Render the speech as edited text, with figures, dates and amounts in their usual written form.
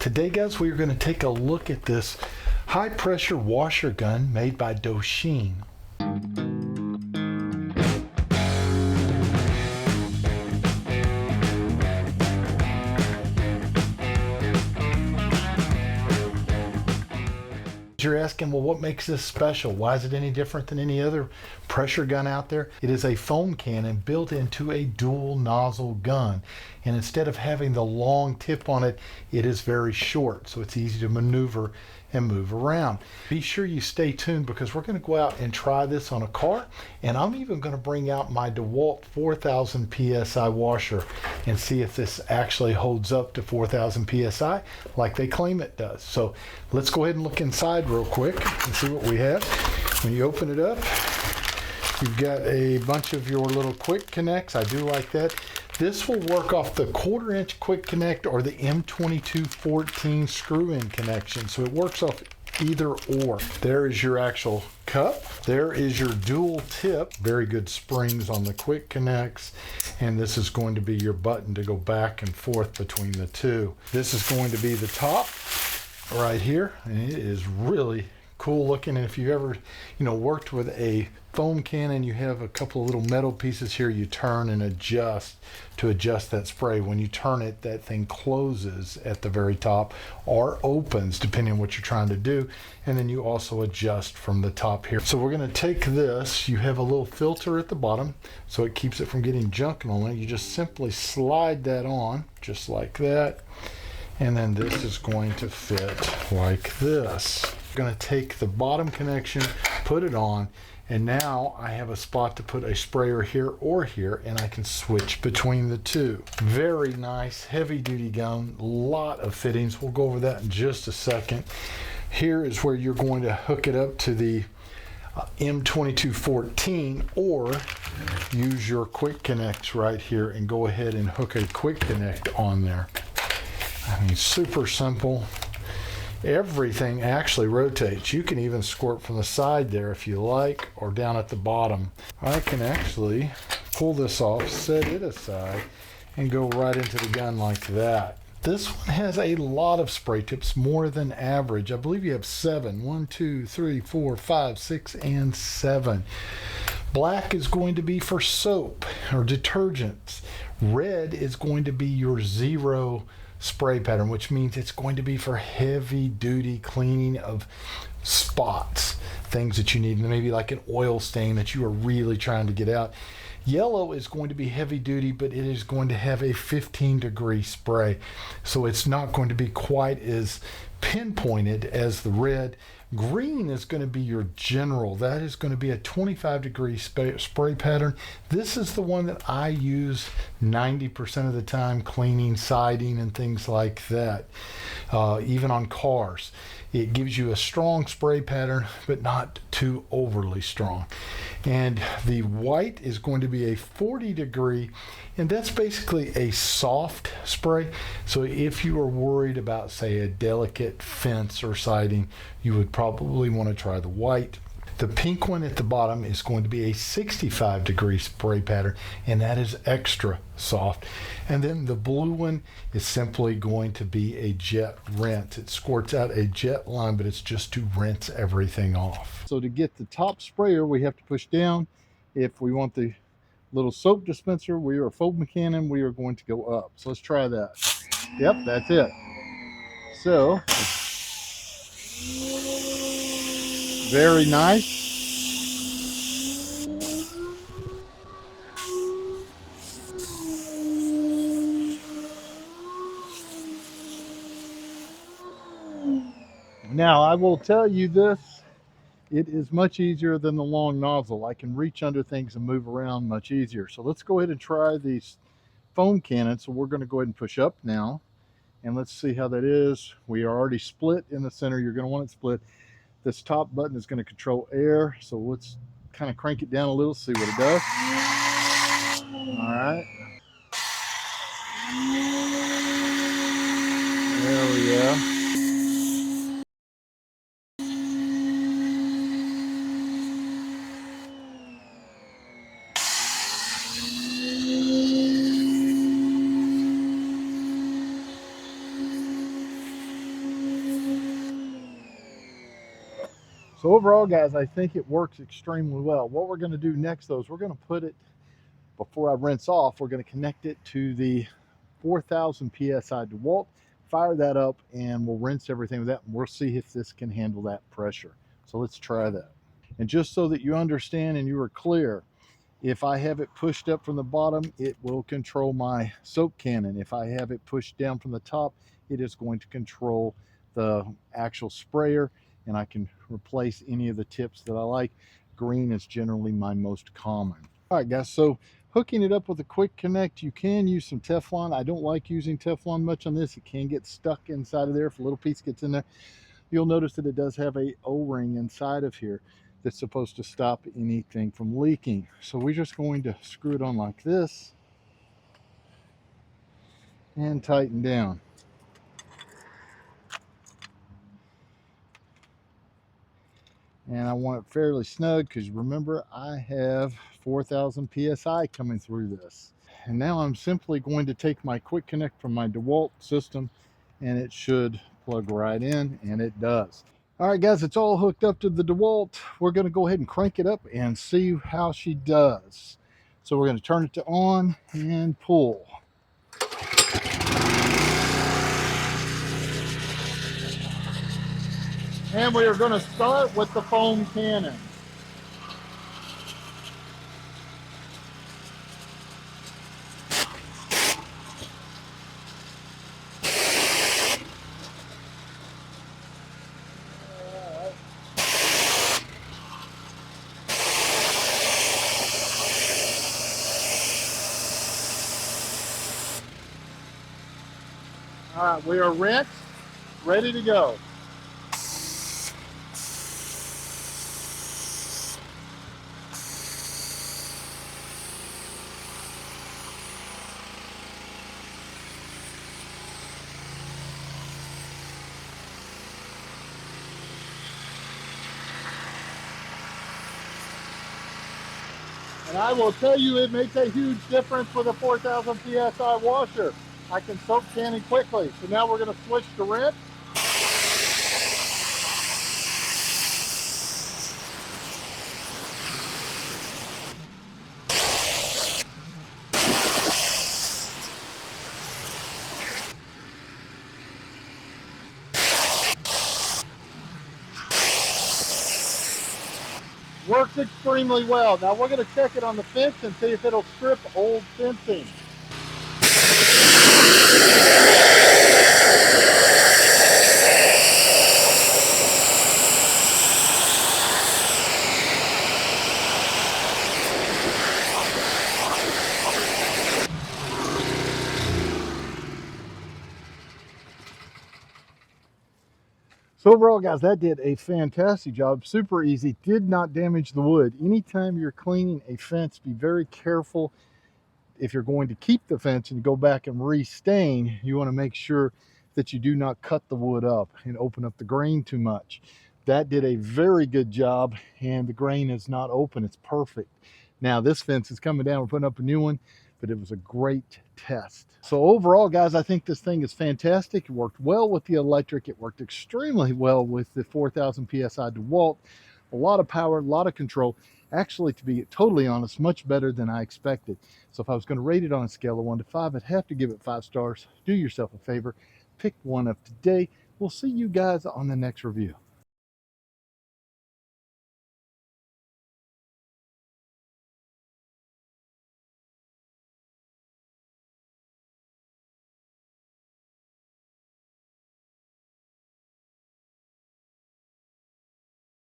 Today, guys, we are going to take a look at this high pressure washer gun made by DUSICHIN. You're asking, well, what makes this special? Why is it any different than any other pressure gun out there? It is a foam cannon built into a dual nozzle gun. And instead of having the long tip on it, it is very short. So it's easy to maneuver and move around. Be sure you stay tuned because we're going to go out and try this on a car. And I'm even going to bring out my DeWalt 4000 PSI washer and see if this actually holds up to 4000 PSI like they claim it does. So let's go ahead and look inside real quick and see what we have. When you open it up, you've got a bunch of your little quick connects. I do like that. This will work off the 1/4 inch quick connect or the M2214 screw-in connection. So it works off either or. There is your actual cup. There is your dual tip. Very good springs on the quick connects. And this is going to be your button to go back and forth between the two. This is going to be the top right here. And it is really cool looking. And if you've ever, worked with a foam cannon, you have a couple of little metal pieces here you turn and adjust to adjust that spray. When you turn it, that thing closes at the very top or opens depending on what you're trying to do, and then you also adjust from the top here. So we're going to take this. You have a little filter at the bottom so it keeps it from getting junk on it. You just simply slide that on just like that, and then this is going to fit like this. I'm going to take the bottom connection, put it on, and now I have a spot to put a sprayer here or here, and I can switch between the two. Very nice, heavy duty gun, a lot of fittings. We'll go over that in just a second. Here is where you're going to hook it up to the M2214 or use your quick connects right here and go ahead and hook a quick connect on there. I mean, super simple. Everything actually rotates. You can even squirt from the side there if you like, or down at the bottom. I can actually pull this off, set it aside, and go right into the gun like that. This one has a lot of spray tips, more than average. I believe you have 7. 1, 2, 3, 4, 5, 6, and 7. Black is going to be for soap or detergents. Red is going to be your zero spray pattern, which means it's going to be for heavy duty cleaning of spots, things that you need, maybe like an oil stain that you are really trying to get out. Yellow is going to be heavy duty, but it is going to have a 15-degree spray, so it's not going to be quite as pinpointed as the red. Green is going to be your general. That is going to be a 25-degree spray pattern. This is the one that I use 90% of the time cleaning siding and things like that, even on cars. It gives you a strong spray pattern, but not too overly strong. And the white is going to be a 40-degree, and that's basically a soft spray. So if you are worried about, say, a delicate fence or siding, you would probably want to try the white. The pink one at the bottom is going to be a 65-degree spray pattern, and that is extra soft. And then the blue one is simply going to be a jet rinse. It squirts out a jet line, but it's just to rinse everything off. So to get the top sprayer, we have to push down. If we want the little soap dispenser, we are a foam cannon, we are going to go up. So let's try that. Yep, that's it. So very nice. Now, I will tell you this, it is much easier than the long nozzle. I can reach under things and move around much easier. So let's go ahead and try these foam cannons. So we're going to go ahead and push up now, and let's see how that is. We are already split in the center. You're going to want it split. This top button is going to control air, so let's kind of crank it down a little, see what it does. All right. There we go. So overall, guys, I think it works extremely well. What we're going to do next, though, is we're going to put it, before I rinse off, we're going to connect it to the 4,000 PSI DeWalt, fire that up, and we'll rinse everything with that, and we'll see if this can handle that pressure. So let's try that. And just so that you understand and you are clear, if I have it pushed up from the bottom, it will control my soap cannon. If I have it pushed down from the top, it is going to control the actual sprayer, and I can replace any of the tips that I like. Green is generally my most common. All right, guys, so hooking it up with a quick connect, you can use some Teflon. I don't like using Teflon much on this. It can get stuck inside of there if a little piece gets in there. You'll notice that it does have a O-ring inside of here that's supposed to stop anything from leaking. So we're just going to screw it on like this and tighten down. And I want it fairly snug because remember, I have 4,000 PSI coming through this. And now I'm simply going to take my quick connect from my DeWalt system, and it should plug right in, and it does. All right, guys, it's all hooked up to the DeWalt. We're going to go ahead and crank it up and see how she does. So we're going to turn it to on and pull. And we are going to start with the foam cannon. All right, we are rinsed, ready to go. And I will tell you, it makes a huge difference with a 4,000 PSI washer. I can soap canning quickly. So now we're going to switch to rinse. Works extremely well. Now we're going to check it on the fence and see if it'll strip old fencing. So overall, guys, that did a fantastic job. Super easy, did not damage the wood. Anytime you're cleaning a fence, be very careful. If you're going to keep the fence and go back and restain, you want to make sure that you do not cut the wood up and open up the grain too much. That did a very good job, and the grain is not open. It's perfect. Now this fence is coming down. We're putting up a new one, but it was a great test. So overall, guys, I think this thing is fantastic. It worked well with the electric. It worked extremely well with the 4,000 PSI DeWalt. A lot of power, a lot of control. Actually, to be totally honest, much better than I expected. So if I was going to rate it on a scale of 1 to 5, I'd have to give it 5 stars. Do yourself a favor, pick one up today. We'll see you guys on the next review.